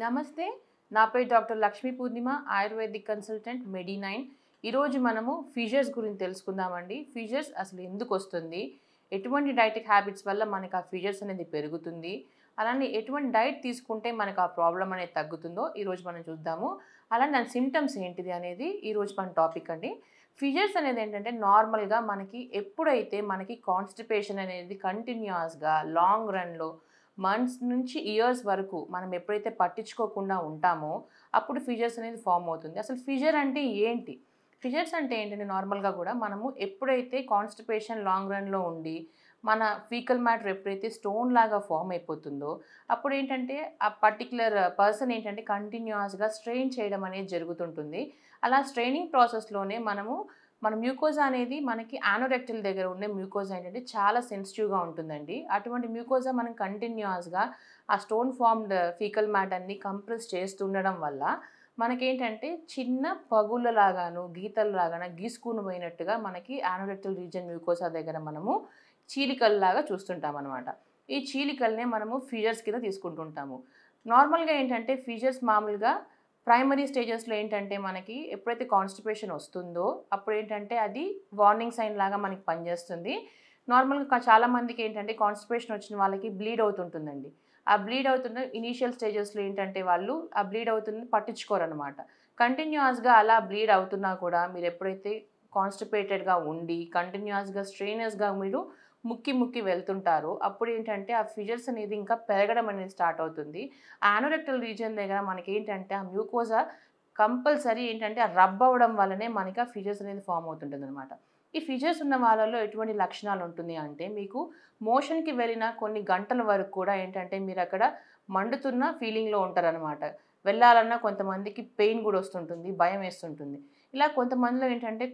నమస్తే. నా పేరు డాక్టర్ లక్ష్మీ పూర్ణిమ, ఆయుర్వేదిక్ కన్సల్టెంట్ మెడి9. ఈరోజు మనము ఫిషర్స్ గురించి తెలుసుకుందామండి. ఫిషర్స్ అసలు ఎందుకొస్తుంది? ఎటువంటి డైటిక్ హ్యాబిట్స్ వల్ల మనకు ఆ ఫిషర్స్ అనేది పెరుగుతుంది? అలానే ఎటువంటి డైట్ తీసుకుంటే మనకు ఆ ప్రాబ్లమ్ అనేది తగ్గుతుందో ఈరోజు మనం చూద్దాము. అలానే దాని సింప్టమ్స్ ఏంటిది అనేది ఈరోజు మన టాపిక్ అండి. ఫిషర్స్ అనేది ఏంటంటే నార్మల్‌గా మనకి ఎప్పుడైతే మనకి కాన్‌స్టిపేషన్ అనేది కంటిన్యూయస్‌గా లాంగ్ రన్‌లో మంత్స్ నుంచి ఇయర్స్ వరకు మనం ఎప్పుడైతే పట్టించుకోకుండా ఉంటామో, అప్పుడు ఫిషర్స్ అనేది ఫార్మ్ అవుతుంది. అసలు ఫిషర్ అంటే ఏంటి? ఫిషర్స్ అంటే ఏంటంటే నార్మల్‌గా గూడా మనము ఎప్పుడైతే కాన్‌స్టిపేషన్ లాంగ్ రన్‌లో ఉండి, మన ఫీకల్ మ్యాటర్ ఎప్పుడైతే స్టోన్ లాగా ఫార్మ్ అయిపోతుందో, అప్పుడేంటంటే ఆ పర్టిక్యులర్ పర్సన్ ఏంటంటే కంటిన్యూయస్‌గా స్ట్రెయిన్ చేయడం అనేది జరుగుతుంటుంది. అలా స్ట్రెయినింగ్ ప్రాసెస్‌లోనే మన మ్యూకోజా అనేది మనకి యానోరెక్టల్ దగ్గర ఉండే మ్యూకోజా ఏంటంటే చాలా సెన్సిటివ్‌గా ఉంటుందండి. అటువంటి మ్యూకోజా మనం కంటిన్యూయస్‌గా ఆ స్టోన్ ఫార్మ్డ్ ఫీకల్ మ్యాటర్‌ని కంప్రెస్ చేస్తుండడం వల్ల మనకేంటంటే చిన్న పగుళ్ళలాగాను, గీతల్లాగాన గీసుకొని పోయినట్టుగా మనకి యానోరెక్టల్ రీజియన్ మ్యూకోసా దగ్గర మనము చీలికల్లాగా చూస్తుంటామనమాట. ఈ చీలికల్నే మనము ఫిషర్స్ కింద తీసుకుంటుంటాము. నార్మల్‌గా ఏంటంటే ఫిషర్స్ మామూలుగా ప్రైమరీ స్టేజెస్‌లో ఏంటంటే మనకి ఎప్పుడైతే కాన్‌స్టిపేషన్ వస్తుందో అప్పుడేంటంటే అది వార్నింగ్ సైన్ లాగా మనకి పనిచేస్తుంది. నార్మల్‌గా చాలామందికి ఏంటంటే కాన్‌స్టిపేషన్ వచ్చిన వాళ్ళకి బ్లీడ్ అవుతుంటుందండి. ఆ బ్లీడ్ అవుతున్న ఇనీషియల్ స్టేజెస్‌లో ఏంటంటే వాళ్ళు ఆ బ్లీడ్ అవుతుంది పట్టించుకోరనమాట. కంటిన్యూయస్‌గా అలా బ్లీడ్ అవుతున్నా కూడా మీరెప్పుడైతే కాన్‌స్టిపేటెడ్‌గా ఉండి కంటిన్యూయస్‌గా స్ట్రెయినర్స్‌గా మీరు ముక్కి ముక్కి వెళ్తుంటారో అప్పుడేంటంటే ఆ ఫిషర్స్ అనేది ఇంకా పెరగడం అనేది స్టార్ట్ అవుతుంది. యానోరెక్టల్ రీజియన్ దగ్గర మనకేంటంటే ఆ మ్యూకోజా కంపల్సరీ ఏంటంటే ఆ రబ్ అవ్వడం వల్లనే మనకి ఆ ఫిషర్స్ అనేది ఫార్మ్ అవుతుంటుందనమాట. ఈ ఫిషర్స్ ఉన్న వాళ్ళలో ఎటువంటి లక్షణాలు ఉంటుంది అంటే మీకు మోషన్‌కి వెళ్ళిన కొన్ని గంటల వరకు కూడా ఏంటంటే మీరక్కడ మండుతున్న ఫీలింగ్‌లో ఉంటారనమాట. వెళ్ళాలన్నా కొంతమందికి పెయిన్ గూడా వస్తుంటుంది. భయమేస్తుంటుంది. ఇలా కొంతమందిలో ఏంటంటే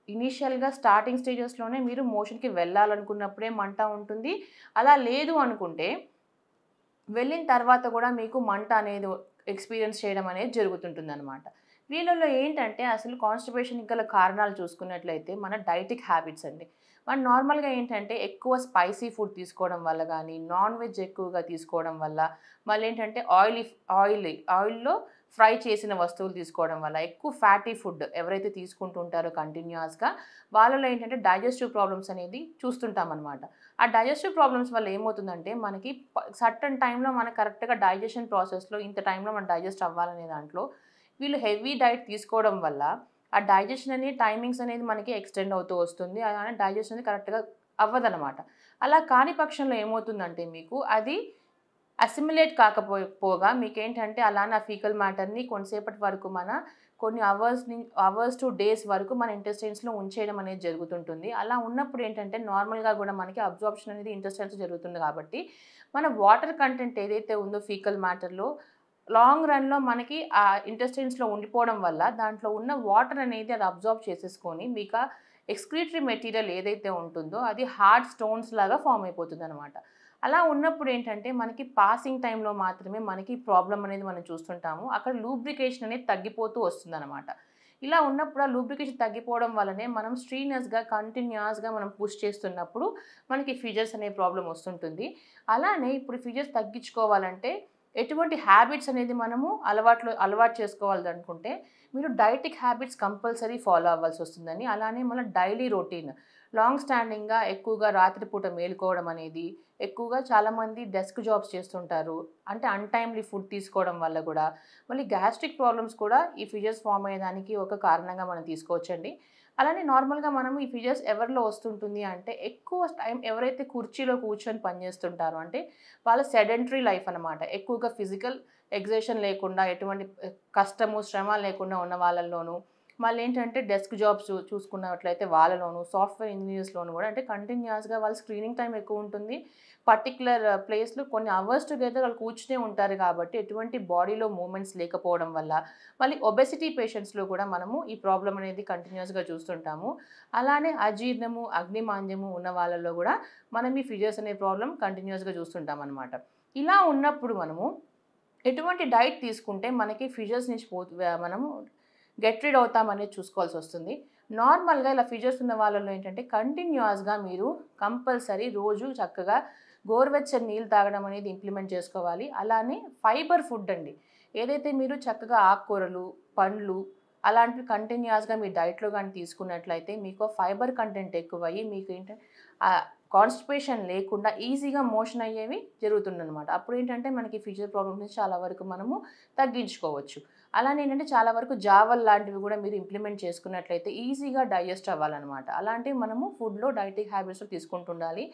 ఇనీషియల్‌గా స్టార్టింగ్ స్టేజెస్‌లోనే మీరు మోషన్‌కి వెళ్ళాలనుకున్నప్పుడే మంట ఉంటుంది. అలా లేదు అనుకుంటే వెళ్ళిన తర్వాత గూడా మీకు మంట అనేది ఎక్స్‌పీరియన్స్ చేయడం అనేది జరుగుతుంటుందనమాట. వీళ్ళలో ఏంటంటే అసలు కాన్‌స్టిపేషన్‌కి గల కారణాలు చూసుకున్నట్లయితే మన డైటిక్ హ్యాబిట్స్ అండి. మనం నార్మల్‌గా ఏంటంటే ఎక్కువ స్పైసీ ఫుడ్ తీసుకోవడం వల్ల గానీ, నాన్ వెజ్ ఎక్కువగా తీసుకోవడం వల్ల, మళ్ళేంటంటే ఆయిల్‌లో ఫ్రై చేసిన వస్తువులు తీసుకోవడం వల్ల, ఎక్కువ ఫ్యాటీ ఫుడ్ ఎవరైతే తీసుకుంటూ ఉంటారో కంటిన్యూయస్‌గా వాళ్ళలో ఏంటంటే డైజెస్టివ్ ప్రాబ్లమ్స్ అనేది చూస్తుంటామనమాట. ఆ డైజెస్టివ్ ప్రాబ్లమ్స్ వల్ల ఏమవుతుందంటే మనకి సర్టెన్ టైమ్‌లో మనకు కరెక్ట్‌గా డైజెషన్ ప్రాసెస్‌లో ఇంత టైమ్‌లో మనం డైజెస్ట్ అవ్వాలనే దాంట్లో వీళ్ళు హెవీ డైట్ తీసుకోవడం వల్ల ఆ డైజెషన్ అనేది టైమింగ్స్ అనేది మనకి ఎక్స్‌టెండ్ అవుతూ వస్తుంది. అలానే డైజెషన్ అనేది కరెక్ట్‌గా అవ్వదనమాట. అలా కాని పక్షంలో ఏమవుతుందంటే మీకు అది అసిమిలేట్ పోగా మీకేంటంటే అలానే ఆ ఫీకల్ మ్యాటర్‌ని కొంతసేపటి వరకు కొన్ని అవర్స్ టు డేస్ వరకు మన ఇంటెస్టైన్స్‌లో ఉంచేయడం అనేది జరుగుతుంటుంది. అలా ఉన్నప్పుడు ఏంటంటే నార్మల్‌గా గూడా మనకి అబ్జార్ప్షన్ అనేది ఇంటెస్టైన్స్‌లో జరుగుతుంది కాబట్టి, మన వాటర్ కంటెంట్ ఏదైతే ఉందో ఫీకల్ మ్యాటర్‌లో లాంగ్ రన్‌లో మనకి ఆ ఇంటెస్టైన్స్‌లో ఉండిపోవడం వల్ల దాంట్లో ఉన్న వాటర్ అనేది అది అబ్జార్బ్ చేసేసుకొని మీకా ఎక్స్‌క్రీటరీ మెటీరియల్ ఏదైతే ఉంటుందో అది హార్డ్ స్టోన్స్ లాగా ఫార్మ్ అయిపోతుందనమాట. అలా ఉన్నప్పుడు ఏంటంటే మనకి పాసింగ్ టైమ్‌లో మాత్రమే మనకి ప్రాబ్లమ్ అనేది మనం చూస్తుంటాము. అక్కడ లూబ్రికేషన్ అనేది తగ్గిపోతూ వస్తుందనమాట. ఇలా ఉన్నప్పుడు ఆ లూబ్రికేషన్ తగ్గిపోవడం వల్లనే మనం కంటిన్యూయస్‌గా మనం పుష్ చేస్తున్నప్పుడు మనకి ఫిషర్స్ అనే ప్రాబ్లమ్ వస్తుంటుంది. అలానే ఇప్పుడు ఫిషర్స్ తగ్గించుకోవాలంటే ఎటువంటి హ్యాబిట్స్ అనేది మనము అలవాటు చేసుకోవాలనుకుంటే మీరు డైటిక్ హ్యాబిట్స్ కంపల్సరీ ఫాలో అవ్వాల్సొస్తుందండి. అలానే మన డైలీ రొటీన్ లాంగ్ స్టాండింగ్‌గా ఎక్కువగా రాత్రి పూట మేలుకోవడం అనేది, ఎక్కువగా చాలామంది డెస్క్ జాబ్స్ చేస్తుంటారు. అంటే అన్‌టైమ్‌లీ ఫుడ్ తీసుకోవడం వల్ల గూడా, మళ్ళీ గ్యాస్ట్రిక్ ప్రాబ్లమ్స్ కూడా ఈ ఫిషర్స్ ఫార్మ్ అయ్యేదానికి ఒక కారణంగా మనం తీసుకోవచ్చండి. అలానే నార్మల్‌గా మనం ఈ ఫిషర్స్ ఎవరిలో వస్తుంటుంది అంటే, ఎక్కువ టైం ఎవరైతే కుర్చీలో కూర్చొని పని చేస్తుంటారో అంటే, వాళ్ళ సెడెంటరీ లైఫ్ అనమాట. ఎక్కువగా ఫిజికల్ ఎక్సర్షన్ లేకుండా, ఎటువంటి కష్టము, శ్రమ లేకుండా ఉన్న వాళ్ళలోనూ, మళ్ళేంటంటే డెస్క్ జాబ్స్ చూసుకున్నట్లయితే వాళ్ళలోను, సాఫ్ట్‌వేర్ ఇంజినీర్స్‌లోను గూడా అంటే కంటిన్యూయస్‌గా వాళ్ళ స్క్రీనింగ్ టైమ్ ఎక్కువుంటుంది. పర్టిక్యులర్ ప్లేస్‌లో కొన్ని అవర్స్ టుగెదర్ వాళ్ళు కూర్చునే ఉంటారు కాబట్టి, ఎటువంటి బాడీలో మూవ్‌మెంట్స్ లేకపోవడం వల్ల, మళ్ళీ ఒబెసిటీ పేషెంట్స్‌లో కూడా మనము ఈ ప్రాబ్లమ్ అనేది కంటిన్యూయస్‌గా చూస్తుంటాము. అలానే అజీర్ణము, అగ్నిమాంద్యము ఉన్న వాళ్ళలో గూడా మనం ఈ ఫిషర్స్ అనే ప్రాబ్లమ్ కంటిన్యూయస్‌గా చూస్తుంటామనమాట. ఇలా ఉన్నప్పుడు మనము ఎటువంటి డైట్ తీసుకుంటే మనకి ఫిషర్స్ నుంచి మనము గెట్ రిడ్ అవుతామనేది చూసుకోవాల్సొస్తుంది. నార్మల్‌గా ఇలా ఫిషర్స్ ఉన్న వాళ్ళలో ఏంటంటే కంటిన్యూయస్‌గా మీరు కంపల్సరీ రోజు చక్కగా గోరువెచ్చని నీళ్ళు తాగడం అనేది ఇంప్లిమెంట్ చేసుకోవాలి. అలానే ఫైబర్ ఫుడ్ అండి. ఏదైతే మీరు చక్కగా ఆకుకూరలు, పండ్లు అలాంటివి కంటిన్యూయస్‌గా మీ డైట్‌లో గాని తీసుకున్నట్లయితే మీకు ఫైబర్ కంటెంట్ ఎక్కువయ్యి మీకేంటంటే కాన్‌స్టిపేషన్ లేకుండా ఈజీగా మోషన్ అయ్యేవి జరుగుతుందనమాట. అప్పుడేంటంటే మనకి ఫిషర్ ప్రాబ్లమ్స్ నుంచి చాలా వరకు మనము తగ్గించుకోవచ్చు. అలానే ఏంటంటే చాలా వరకు జావలు లాంటివి గూడా మీరు ఇంప్లిమెంట్ చేసుకున్నట్లయితే ఈజీగా డైజెస్ట్ అవ్వాలనమాట. అలాంటివి మనము ఫుడ్‌లో డైటరీ హ్యాబిట్స్‌లో తీసుకుంటుండాలి.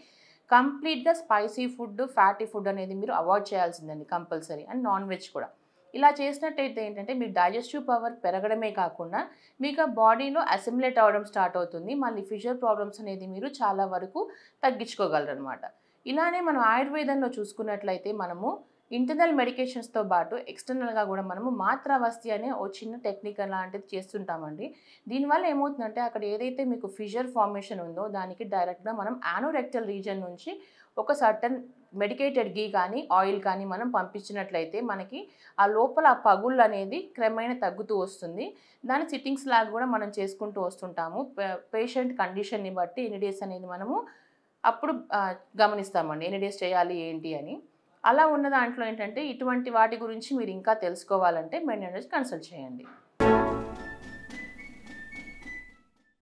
కంప్లీట్‌గా స్పైసీ ఫుడ్, ఫ్యాటీ ఫుడ్ అనేది మీరు అవాయిడ్ చేయాల్సిందండి కంపల్సరీ. అండ్ నాన్ వెజ్ కూడా. ఇలా చేసినట్టయితే ఏంటంటే మీ డైజెస్టివ్ పవర్ పెరగడమే కాకుండా మీకు ఆ బాడీలో అసిమిలేట్ అవ్వడం స్టార్ట్ అవుతుంది. మళ్ళీ ఫిషర్ ప్రాబ్లమ్స్ అనేది మీరు చాలా వరకు తగ్గించుకోగలరనమాట. ఇలానే మనం ఆయుర్వేదంలో చూసుకున్నట్లయితే మనము ఇంటర్నల్ మెడికేషన్స్‌తో పాటు ఎక్స్‌టర్నల్‌గా గూడా మనము మాత్రావస్థి అనే ఓ చిన్న టెక్నిక్ లాంటిది చేస్తుంటామండి. దీనివల్ల ఏమవుతుందంటే అక్కడ ఏదైతే మీకు ఫిషర్ ఫార్మేషన్ ఉందో దానికి డైరెక్ట్‌గా మనం యానోరెక్టల్ రీజియన్ నుంచి ఒక సర్టెన్ మెడికేటెడ్ ఘీ కానీ, ఆయిల్ కానీ మనం పంపించినట్లయితే మనకి ఆ లోపల ఆ పగుళ్ళనేది క్రమేణా తగ్గుతూ వస్తుంది. దాన్ని సిట్టింగ్స్ లాగా గూడా మనం చేసుకుంటూ వస్తుంటాము. పేషెంట్ కండిషన్‌ని బట్టి ఎన్ని డేస్ అనేది మనము అప్పుడు గమనిస్తామండి. ఎన్ని డేస్ చేయాలి ఏంటి అని. అలా ఉన్న దాంట్లో ఏంటంటే ఇటువంటి వాటి గురించి మీరు ఇంకా తెలుసుకోవాలంటే మెడినైట్ కన్సల్ట్ చేయండి.